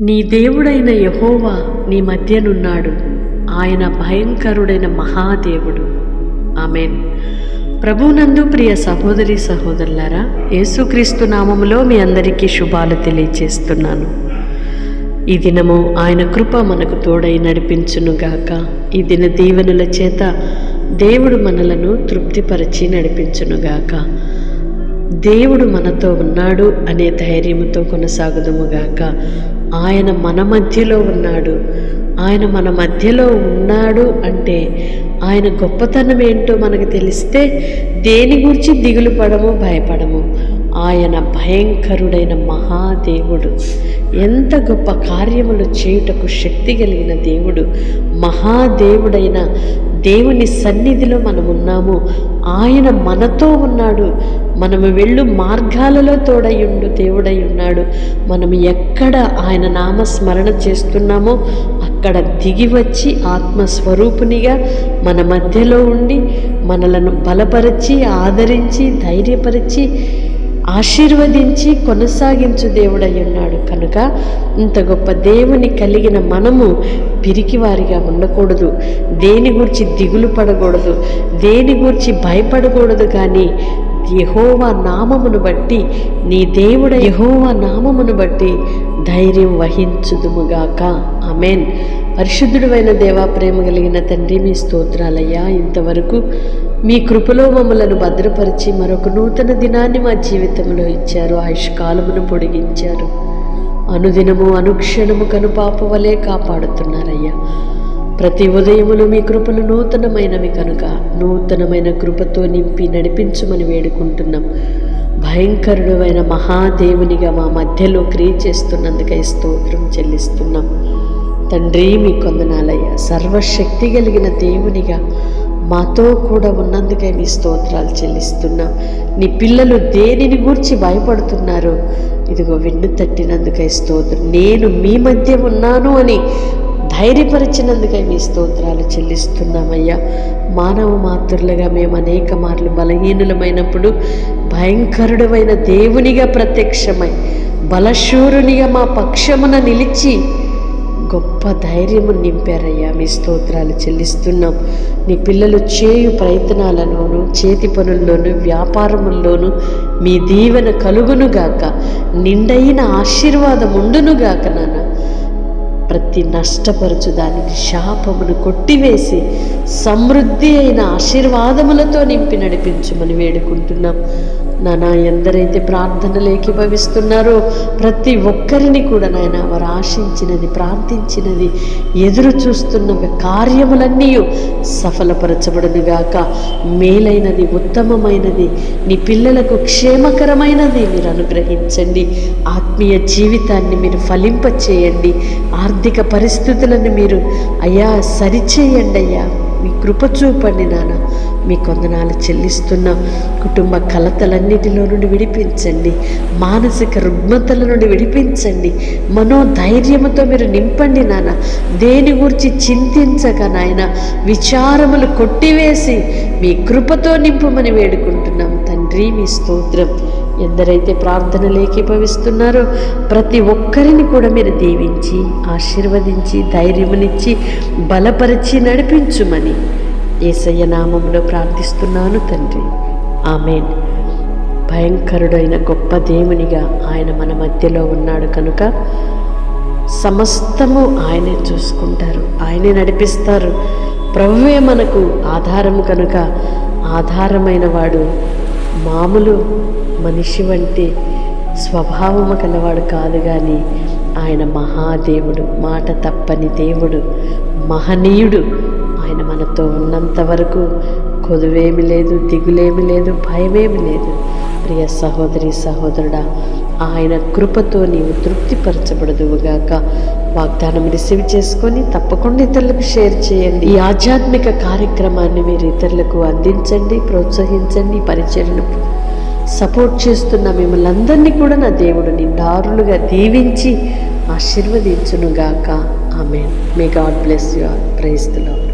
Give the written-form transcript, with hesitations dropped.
నీ దేవుడైన యెహోవా నీ మధ్యనున్నాడు. ఆయన భయంకరుడైన మహాదేవుడు. ఆమేన్. ప్రభునందు ప్రియ సహోదరి సహోదరులారా, యేసుక్రీస్తు నామములో మీ అందరికీ శుభాలు తెలియచేస్తున్నాను. ఈ దినము ఆయన కృప మనకు తోడై నడిపించునుగాక. ఈ దిన దీవెనల చేత దేవుడు మనలను తృప్తిపరిచి నడిపించునుగాక. దేవుడు మనతో ఉన్నాడు అనే ధైర్యముతో కొనసాగుదుముగాక. ఆయన మన మధ్యలో ఉన్నాడు. ఆయన మన మధ్యలో ఉన్నాడు అంటే ఆయన గొప్పతనం ఏంటో మనకు తెలిస్తే దేని గురించి దిగులు పడము, భయపడము. ఆయన భయంకరుడైన మహాదేవుడు. ఎంత గొప్ప కార్యములు చేయుటకు శక్తి కలిగిన దేవుడు. మహాదేవుడైన దేవుని సన్నిధిలో మనమున్నాము. ఆయన మనతో ఉన్నాడు. మనము వెళ్ళు మార్గాలలో తోడయుండు దేవుడై ఉన్నాడు. మనం ఎక్కడ ఆయన నామస్మరణ చేస్తున్నామో అక్కడ దిగి వచ్చి ఆత్మస్వరూపునిగా మన మధ్యలో ఉండి మనలను బలపరిచి, ఆదరించి, ధైర్యపరిచి, ఆశీర్వదించి కొనసాగించు దేవుడై ఉన్నాడు. కనుక ఇంత గొప్ప దేవుని కలిగిన మనము పిరికివారిగా ఉండకూడదు. దేని గురించి దిగులు పడకూడదు, దేని గురించి భయపడకూడదు. కానీ యెహోవా నామమును బట్టి, నీ దేవుడు యెహోవా నామమును బట్టి ధైర్యం వహించుదుముగాక. ఆమేన్. పరిశుద్ధుడైన దేవా, ప్రేమ కలిగిన తండ్రి, మీ స్తోత్రాలయ్యా. ఇంతవరకు మీ కృపలో మమ్మలను భద్రపరిచి మరొక నూతన దినాన్ని మా జీవితంలో ఇచ్చారు. ఆయుష్కాలమును పొడిగించారు. అనుదినము అనుక్షణము కనుపాప వలె కాపాడుతున్నారయ్యా. ప్రతి ఉదయములు మీ కృపలు నూతనమైనవి కనుక నూతనమైన కృపతో నింపి నడిపించమని వేడుకుంటున్నాం. భయంకరుడైన మహాదేవునిగా మా మధ్యలో క్రియ చేస్తున్నందుకై స్తోత్రం చెల్లిస్తున్నాం. తండ్రి, మీ కొందనాలయ్యా. సర్వశక్తి కలిగిన దేవునిగా మాతో కూడా ఉన్నందుకై మీ స్తోత్రాలు చెల్లిస్తున్నాం. నీ పిల్లలు దేనిని గూర్చి భయపడుతున్నారో ఇదిగో వెన్ను తట్టినందుకై స్తోత్రం. నేను మీ మధ్య ఉన్నాను అని ధైర్యపరిచినందుకై మీ స్తోత్రాలు చెల్లిస్తున్నామయ్యా. మానవ మాతృలుగా మేము అనేక మార్లు బలహీనులమైనప్పుడు భయంకరుడమైన దేవునిగా ప్రత్యక్షమై బలశూరునిగా మా పక్షమున నిలిచి గొప్ప ధైర్యము నింపారయ్యా. మీ స్తోత్రాలు చెల్లిస్తున్నాం. నీ పిల్లలు చేయు ప్రయత్నాలలోనూ, చేతి పనుల్లోనూ, వ్యాపారముల్లోనూ మీ దీవెన కలుగునుగాక. నిండైన ఆశీర్వాదం ఉండునుగాక. నాన్న, ప్రతి నష్టపరచు దానికి శాపమును కొట్టివేసి సమృద్ధి అయిన ఆశీర్వాదములతో నింపి నడిపించమని వేడుకుంటున్నాం. నాన్న, ఎందరైతే ప్రార్థనలు ఏకీభవిస్తున్నారో ప్రతి ఒక్కరిని కూడా నాయన వారు ఆశించినది, ప్రార్థించినది, ఎదురు చూస్తున్న కార్యములన్నీ సఫలపరచబడునుగాక. మేలైనది, ఉత్తమమైనది, నీ పిల్లలకు క్షేమకరమైనది మీరు అనుగ్రహించండి. ఆత్మీయ జీవితాన్ని మీరు ఫలింపచేయండి. ఆర్థిక పరిస్థితులను మీరు అయ్యా సరిచేయండి. అయ్యా, మీ కృప చూపండి. నాన్న, మీ కొందనాలు చెల్లిస్తున్నాం. కుటుంబ కలతలన్నిటిలో నుండి విడిపించండి. మానసిక రుగ్మతల నుండి విడిపించండి. మనోధైర్యముతో మీరు నింపండి. నాన్న, దేని గురించి చింతించక నాయన విచారములు కొట్టివేసి మీ కృపతో నింపమని వేడుకుంటున్నాం. తండ్రి, మీ స్తోత్రం. ఎందరైతే ప్రార్థనలు ఏకీభవిస్తున్నారో ప్రతి ఒక్కరిని కూడా మీరు దీవించి, ఆశీర్వదించి, ధైర్యమునిచ్చి, బలపరిచి నడిపించుమని యేసయ్య నామములో ప్రార్థిస్తున్నాను తండ్రి. ఆమేన్. భయంకరుడైన గొప్ప దేవునిగా ఆయన మన మధ్యలో ఉన్నాడు కనుక సమస్తము ఆయనే చూసుకుంటారు, ఆయనే నడిపిస్తారు. ప్రభువే మనకు ఆధారము కనుక ఆధారమైన వాడు మామూలు మనిషి వంటి స్వభావము కలవాడు కాదు. కానీ ఆయన మహాదేవుడు, మాట తప్పని దేవుడు, మహనీయుడు. ఆయన మనతో ఉన్నంత వరకు కొదువేమి లేదు, దిగులేమి లేదు, భయమేమి లేదు. ప్రియ సహోదరి సహోదరుడా, ఆయన కృపతో నీవు తృప్తిపరచబడదువుగాక. వాగ్దానం రిసీవ్ చేసుకొని తప్పకుండా ఇతరులకు షేర్ చేయండి. ఈ ఆధ్యాత్మిక కార్యక్రమాన్ని మీరు ఇతరులకు అందించండి, ప్రోత్సహించండి. పరిచర్ను సపోర్ట్ చేస్తున్న మిమ్మల్ని అందరినీ కూడా నా దేవుడు నిండారులుగా దీవించి ఆశీర్వదించునుగాక. Amen. May God bless you all. Praise the lord.